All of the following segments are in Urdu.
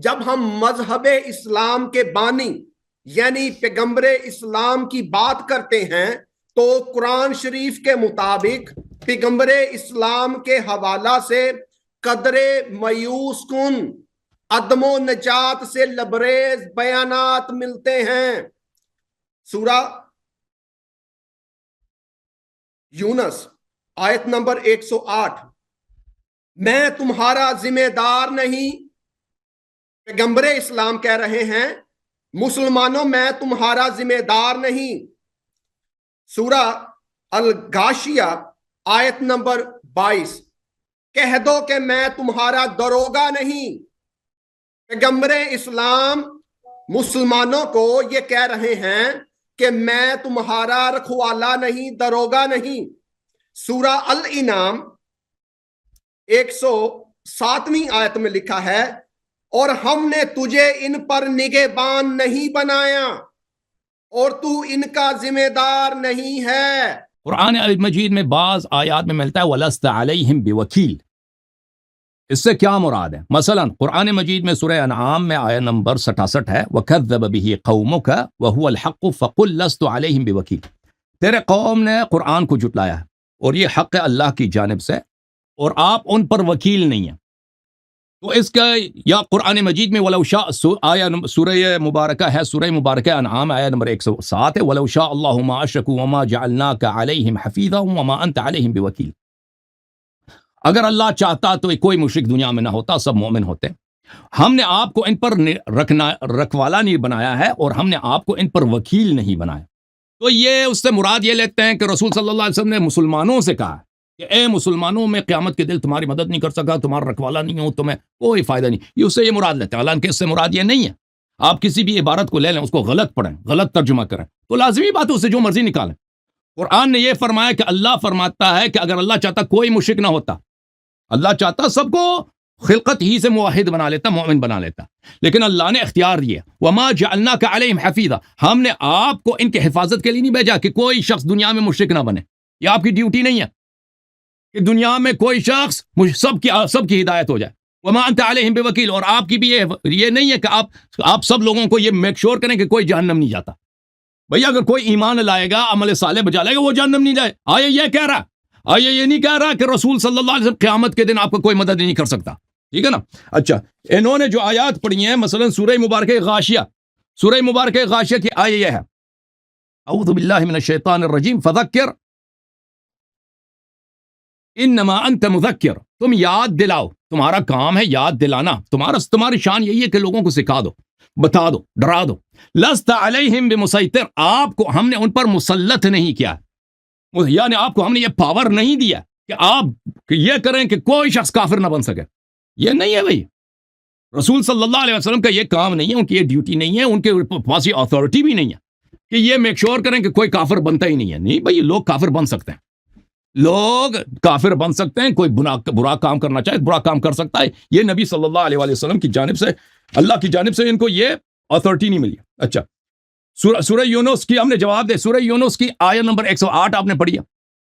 جب ہم مذہب اسلام کے بانی یعنی پیغمبر اسلام کی بات کرتے ہیں تو قرآن شریف کے مطابق پیغمبر اسلام کے حوالہ سے قدر مایوس کن عدم و نجات سے لبریز بیانات ملتے ہیں۔ سورہ یونس آیت نمبر 108، میں تمہارا ذمہ دار نہیں، پیغمبر اسلام کہہ رہے ہیں مسلمانوں میں تمہارا ذمہ دار نہیں۔ سورہ الغاشیہ آیت نمبر 22، کہہ دو کہ میں تمہارا دروگا نہیں۔ پیغمبر اسلام مسلمانوں کو یہ کہہ رہے ہیں کہ میں تمہارا رکھوالا نہیں، دروگا نہیں۔ سورہ الانعام 107ویں آیت میں لکھا ہے، اور ہم نے تجھے ان پر نگہبان نہیں بنایا اور تو ان کا ذمہ دار نہیں ہے۔ قرآن مجید میں بعض آیات میں ملتا ہے وَلَسْتَ عَلَيْهِمْ بِوَكِيلٍ، اس سے کیا مراد ہے؟ مثلا قرآن مجید میں سورہ انعام میں آیت نمبر 67 ہے وَكَذَّبَ بِهِ قَوْمُكَ وَهُوَ الْحَقُّ فَقُلْ لَسْتُ عَلَيْهِمْ بِوَكِيلٍ، تیرے قوم نے قرآن کو جھٹلایا ہے اور یہ حق ہے اللہ کی جانب سے اور آپ ان پر وکیل نہیں ہیں۔ تو اس کا یا قرآن مجید میں وَلَوْ شَاءَ آیا سورہ مبارکہ ہے، سورہ مبارکہ انعام آیت نمبر 107 ہے وَلَوْ شَاءَ اللَّهُ مَا أَشْرَكُوا وَمَا جَعَلْنَاكَ عَلَيْهِمْ حَفِيظًا وَمَا أَنْتَ عَلَيْهِمْ بِوَكِيلٍ، اگر اللہ چاہتا تو کوئی مشرک دنیا میں نہ ہوتا، سب مومن ہوتے۔ ہم نے آپ کو ان پر رکھوالا نہیں بنایا ہے اور ہم نے آپ کو ان پر وکیل نہیں بنایا۔ تو یہ اس سے مراد یہ لیتے ہیں کہ رسول صلی اللہ علیہ وسلم نے مسلمانوں سے کہا کہ اے مسلمانوں، میں قیامت کے دل تمہاری مدد نہیں کر سکا، تمہارا رکھوالا نہیں ہوں، تمہیں کوئی فائدہ نہیں، یہ اس سے یہ مراد لیتے ہیں۔ حالانکہ اس سے مراد یہ نہیں ہے۔ آپ کسی بھی عبارت کو لے لیں، اس کو غلط پڑھیں، غلط ترجمہ کریں تو لازمی بات ہے اس سے جو مرضی نکالیں۔ قرآن نے یہ فرمایا کہ اللہ فرماتا ہے کہ اگر اللہ چاہتا کوئی مشرک نہ ہوتا، اللہ چاہتا سب کو خلقت ہی سے موحد بنا لیتا، مومن بنا لیتا، لیکن اللہ نے اختیار دیا وَمَا جَعَلْنَاكَ عَلَيْهِمْ حَفِيظًا، ہم نے آپ کو ان کے حفاظت کے لیے نہیں بھیجا کہ کوئی شخص دنیا میں مشرک نہ بنے۔ یہ آپ کی ڈیوٹی نہیں ہے کہ دنیا میں کوئی شخص سب کی ہدایت ہو جائے۔ وَمَا أَنْتَ عَلَيْهِمْ بِوَكِيلٍ، اور آپ کی بھی یہ نہیں ہے کہ آپ سب لوگوں کو یہ میک شور کریں کہ کوئی جہنم نہیں جاتا۔ بھئی اگر کوئی ایمان لائے گا، عمل صالح بجا لائے گا، وہ جہنم نہیں جائے۔ آیا یہ کہہ رہا، آیا یہ نہیں کہہ رہا کہ رسول صلی اللہ علیہ وسلم قیامت کے دن آپ کو کوئی مدد نہیں کر سکتا، ٹھیک ہے نا؟ اچھا، انہوں نے جو آیات پڑھی ہیں مثلا سورہ مبارکہ غاشیہ، سورہ مبارکہ غاشیہ کی آیہ یہ ہے اعوذ باللہ من الشیطان الرجیم فذکر انما انت مذکر، تم یاد دلاؤ، تمہارا کام ہے یاد دلانا، تمہاری شان یہی ہے کہ لوگوں کو سکھا دو، بتا دو، ڈرا دو۔ لست علیہم بمسیطر، آپ کو ہم نے ان پر مسلط نہیں کیا، یعنی آپ کو ہم نے یہ پاور نہیں دیا کہ آپ یہ کریں کہ کوئی شخص کافر نہ بن سکے، یہ نہیں ہے بھائی۔ رسول صلی اللہ علیہ وسلم کا یہ کام نہیں ہے، ان کی یہ ڈیوٹی نہیں ہے، ان کے پاس یہ اتھارٹی بھی نہیں ہے کہ یہ میک شور کریں کہ کوئی کافر بنتا ہی نہیں ہے۔ نہیں بھائی، لوگ کافر بن سکتے ہیں، لوگ کافر بن سکتے ہیں، کوئی برا کام کرنا چاہے برا کام کر سکتا ہے، یہ نبی صلی اللہ علیہ وسلم کی جانب سے، اللہ کی جانب سے ان کو یہ اتھارٹی نہیں ملی۔ اچھا، سورہ یونس کی ہم نے جواب دے، سورہ یونس کی آیت نمبر 108 آپ نے پڑھی ہے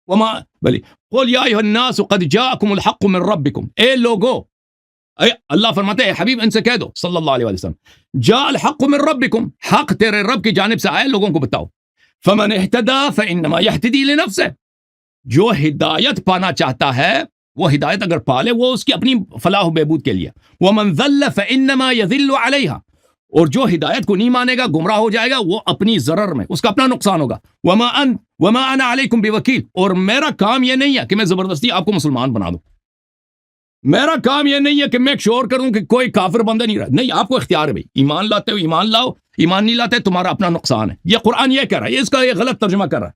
وما بلی قل یا ایھا الناس قد جاءکم الحق من ربکم، اے لوگو، اے اللہ فرماتے ہیں حبیب ان سے کہہ دو صلی اللہ علیہ وسلم، جاء الحق من ربکم، حق تیرے رب کی جانب سے آئے، لوگوں کو بتاؤ۔ فمن اہتدی فانما یہتدی لنفسہ، جو ہدایت پانا چاہتا ہے وہ ہدایت اگر پالے وہ اس کی اپنی فلاح و بہبود کے لیے، ومن ذل فانما یذل علیہا، اور جو ہدایت کو نہیں مانے گا گمراہ ہو جائے گا، وہ اپنی ضرر میں، اس کا اپنا نقصان ہوگا۔ وما انا علیکم بوکیل، اور میرا کام یہ نہیں ہے کہ میں زبردستی آپ کو مسلمان بنا دوں، میرا کام یہ نہیں ہے کہ میں شور کروں کہ کوئی کافر بندہ نہیں رہا، نہیں، آپ کو اختیار ہے بھائی، ایمان لاتے ہو ایمان لاؤ، ایمان نہیں لاتے تمہارا اپنا نقصان ہے۔ یہ قرآن یہ کہہ رہا ہے، اس کا یہ غلط ترجمہ کر رہا ہے۔